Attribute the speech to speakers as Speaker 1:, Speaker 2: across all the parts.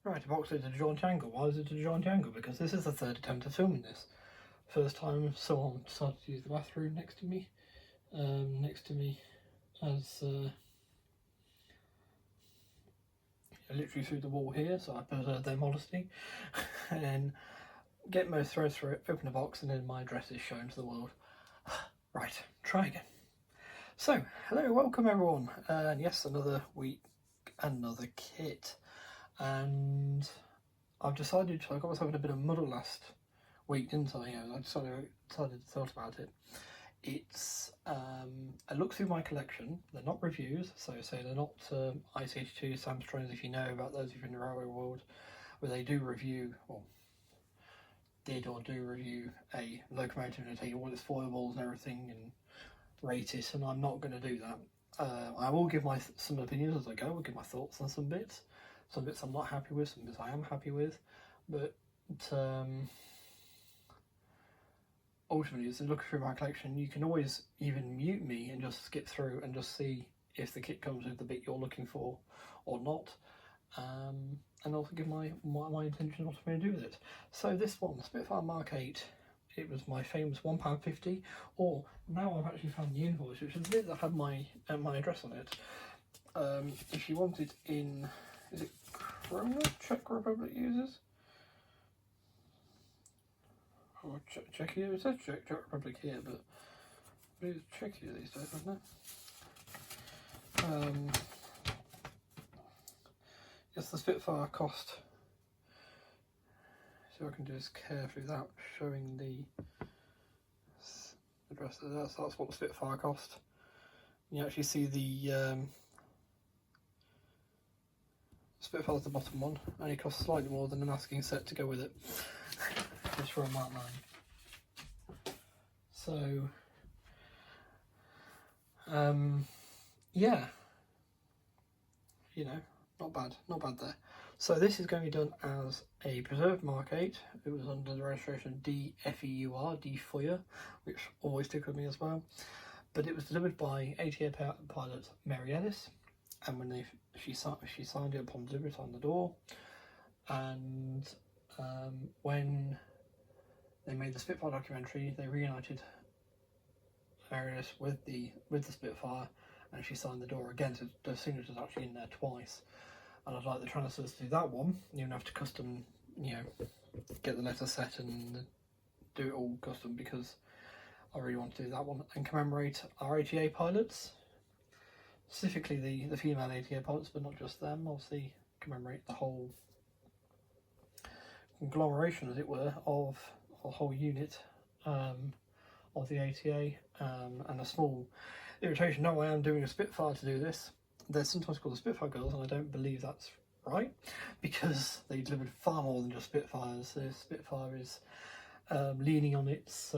Speaker 1: Right, a box at a joint angle. Why is it at a joint angle? Because this is the third attempt at filming this. First time someone decided to use the bathroom next to me. As literally through the wall here, so I preserve their modesty. And then get most threads through it, open the box, and then my address is shown to the world. Right, try again. So, hello, welcome everyone. And yes, another week, another kit. And I've decided, I got myself in a bit of muddle last week, didn't I? I decided to thought about it. It's a look through my collection. They're not reviews, so they're not ICH2 Samstroms, if you know about those if you're in the railway world, where they do review, or did or do review a locomotive and tell you all its foibles and everything and rate it, and I'm not going to do that. I will give some opinions as I go. I'll give my thoughts on some bits. Some bits I'm not happy with, some bits I am happy with, but ultimately, as I look through my collection, you can always even mute me and just skip through and just see if the kit comes with the bit you're looking for or not, and also give my intention what I'm going to do with it. So this one, Spitfire Mk.VIII, it was my famous £1.50, or now I've actually found the invoice, which is the bit that had my address on it. If you want it in, is it Krona, Czech Republic users? Or Czechia, it says Czech Republic here, but it's Czechia these days, isn't it? Yes, the Spitfire cost. See what I can do this carefully without showing the address. That's what the Spitfire cost. You actually see the Spitfire's the bottom one, and it costs slightly more than the masking set to go with it. Just for a Mark 9. So, yeah, not bad there. So this is going to be done as a preserved Mk.VIII. It was under the registration DFEUR, DFEUR, which always took with me as well. But it was delivered by ATA pilot Mary Ellis, and when she signed it upon delivery on the door, and when they made the Spitfire documentary, they reunited Mary Ellis with the Spitfire, and she signed the door again, so the signature's actually in there twice. And I'd like the transfers to do that one. You don't have to custom, get the letter set and do it all custom, because I really want to do that one and commemorate our ATA pilots, specifically the female ATA pilots, but not just them. Obviously, commemorate the whole conglomeration, as it were, of a whole unit of the ATA. And a small irritation. No, I am doing a Spitfire to do this. They're sometimes called the Spitfire girls, and I don't believe that's right, because they delivered far more than just Spitfires. The Spitfire is leaning on its,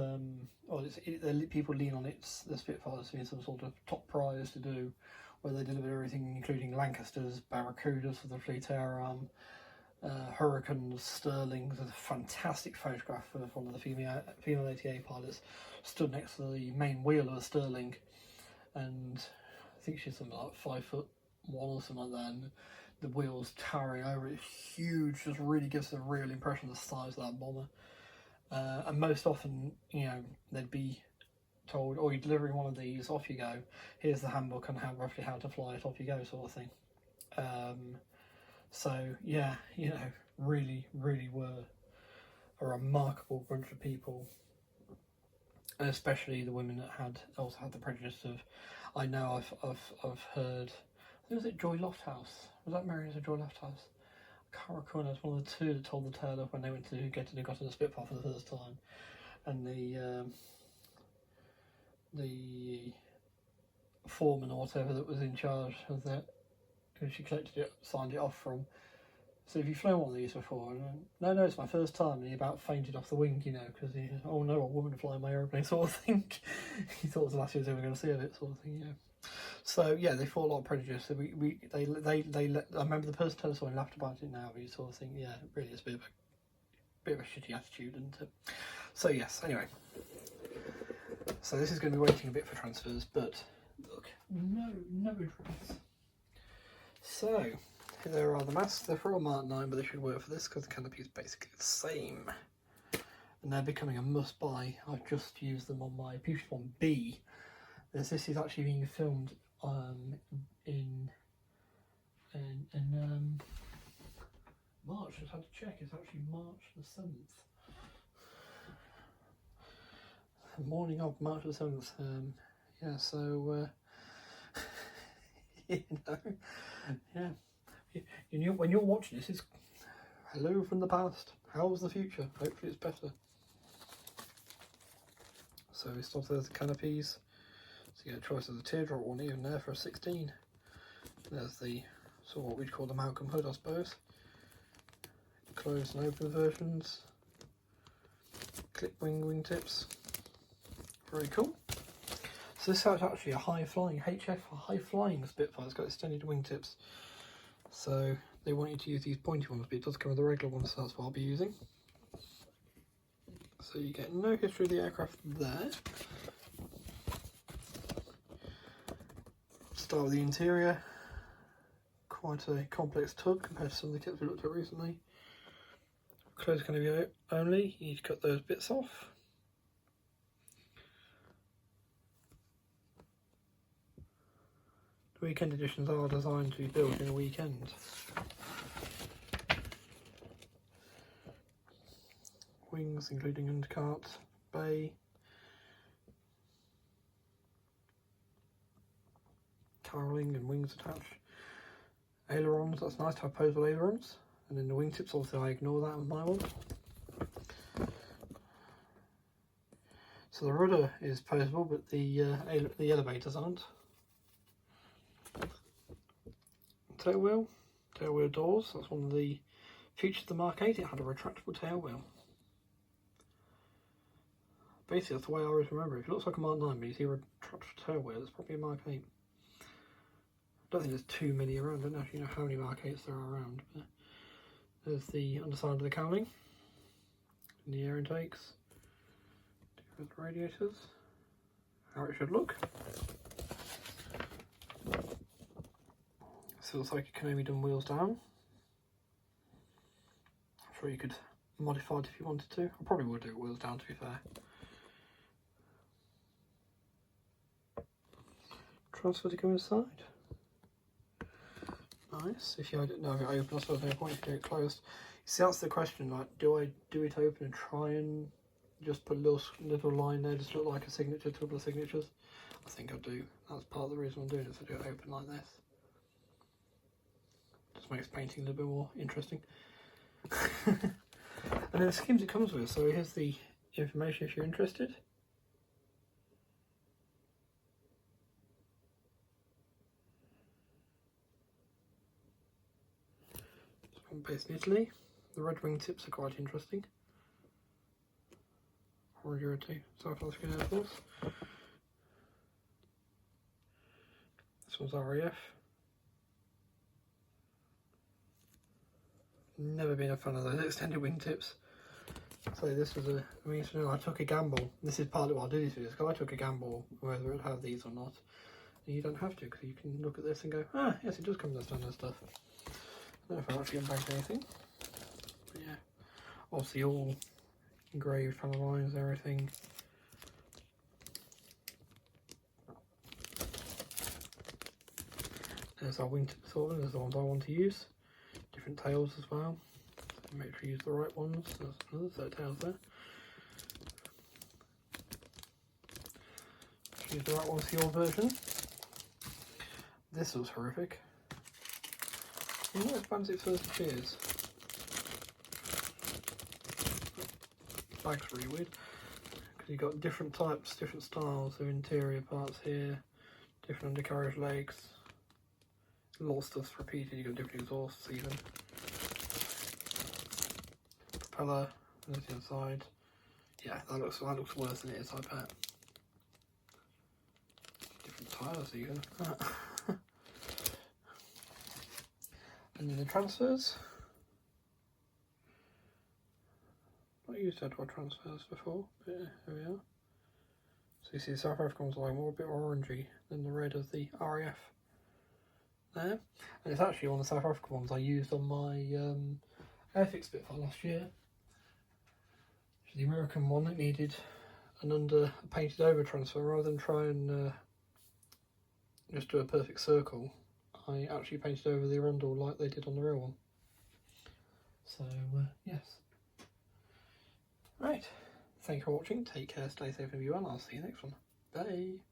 Speaker 1: people lean on the Spitfires being some sort of top prize to do, where they deliver everything, including Lancasters, Barracudas for the Fleet Air Arm, Hurricanes, Sterlings. There's a fantastic photograph of one of the female ATA pilots stood next to the main wheel of a Sterling, and I think she's something like 5'1" or something like that, and the wheels towering over it, huge, just really gives a real impression of the size of that bomber. And most often, they'd be told, oh, you're delivering one of these, off you go, here's the handbook on roughly how to fly it, off you go, sort of thing. So yeah, really were a remarkable bunch of people, and especially the women that also had the prejudice of, I know I've heard, was it Joy Lofthouse? Was that Mary as a Joy Lofthouse? I can't recall. It was one of the two that told the tale of when they went to got in the Spitfire for the first time, and the foreman or whatever that was in charge of that, who she collected it, signed it off from. So if you've flown one of these before, no, it's my first time, and he about fainted off the wing, because he, oh no, a woman flying my aeroplane, sort of thing. He thought it was the last he was ever going to see of it, sort of thing, So yeah, they fought a lot of prejudice. So they let, I remember the person telling us when laughed about it now, but you sort of think, yeah, it really is a bit of a shitty attitude, isn't it? So yes, anyway. So this is going to be waiting a bit for transfers, but look, no address. So there are the masks. They're for a Mark 9, but they should work for this because the canopy is basically the same. And they're becoming a must-buy. I've just used them on my Fusion 1B. This is actually being filmed in March. I just had to check. It's actually March the 7th. The morning of March the 7th. Yeah, so you know, yeah. When you're watching this, it's hello from the past. How's the future? Hopefully it's better. So we start there's the canopies. So you get a choice of the teardrop one even there for a 16. There's the sort of what we'd call the Malcolm hood, I suppose. Closed and open versions. Clip wingtips. Very cool. So this is actually a high-flying HF, a high-flying Spitfire. It's got extended wingtips. So they want you to use these pointy ones, but it does come with the regular ones, so that's what I'll be using. So you get no history of the aircraft there. Start with the interior. Quite a complex tug compared to some of the kits we looked at recently. Closed canopy only, you need to cut those bits off. The weekend editions are designed to be built in a weekend. Wings including undercart, bay, carolling and wings attached. Ailerons, that's nice to have posable ailerons. And then the wingtips, obviously I ignore that on my one. So the rudder is posable, but the elevators aren't. Tail wheel doors, that's one of the features of the Mark 8, it had a retractable tail wheel. Basically that's the way I always remember it. If it looks like a Mark 9 but you see a retractable tail wheel, it's probably a Mark 8. I don't think there's too many around, I don't actually know how many Mark 8s there are around. But there's the underside of the cowling, and the air intakes, different radiators, how it should look. So it looks like it can only be done wheels down. I'm sure you could modify it if you wanted to. I probably would do it wheels down, to be fair. Transfer to go inside. Nice. If you know if it opens, there's no point if you do it closed. See, that's the question. Like, do I do it open and try and just put a little line there, just look like a signature, a couple of signatures? I think I do. That's part of the reason I'm doing it, to do it open like this. Just makes painting a little bit more interesting. And then the schemes it comes with. So here's the information if you're interested. Based in Italy. The red wing tips are quite interesting. Horror-Eurity, South African Air Force. This one's RAF. Never been a fan of those extended wingtips. So this was I took a gamble. This is partly why I do these videos, because I took a gamble whether it would have these or not. And you don't have to, because you can look at this and go, ah, yes, it does come with the standard stuff. I don't know if I've actually unbagged anything. But yeah, obviously all engraved panel lines and everything. There's our wingtip assortment, there's the ones I want to use. Different tails as well. So make sure you use the right ones. There's another set of tails there. Use the right ones for your version. This was horrific. I'm not as bad as it first appears. Bag's really weird. Because you've got different types, different styles of interior parts here. Different undercarriage legs. A lot of stuff's repeated, you've got different exhausts even. Propeller, there's the inside. Yeah, that looks worse than it is, I bet. Different tyres even. And then the transfers. Not used Eduard transfers before, but yeah, here we are. So you see the South African ones are like a bit more orangey than the red of the RAF. there. And it's actually one of the South African ones I used on my Airfix Spitfire last year. The American one, it needed an painted over transfer rather than try and just do a perfect circle. I actually painted over the arundel like they did on the real one. So yes. Right, thank you for watching, take care, stay safe everyone, I'll see you next one. Bye!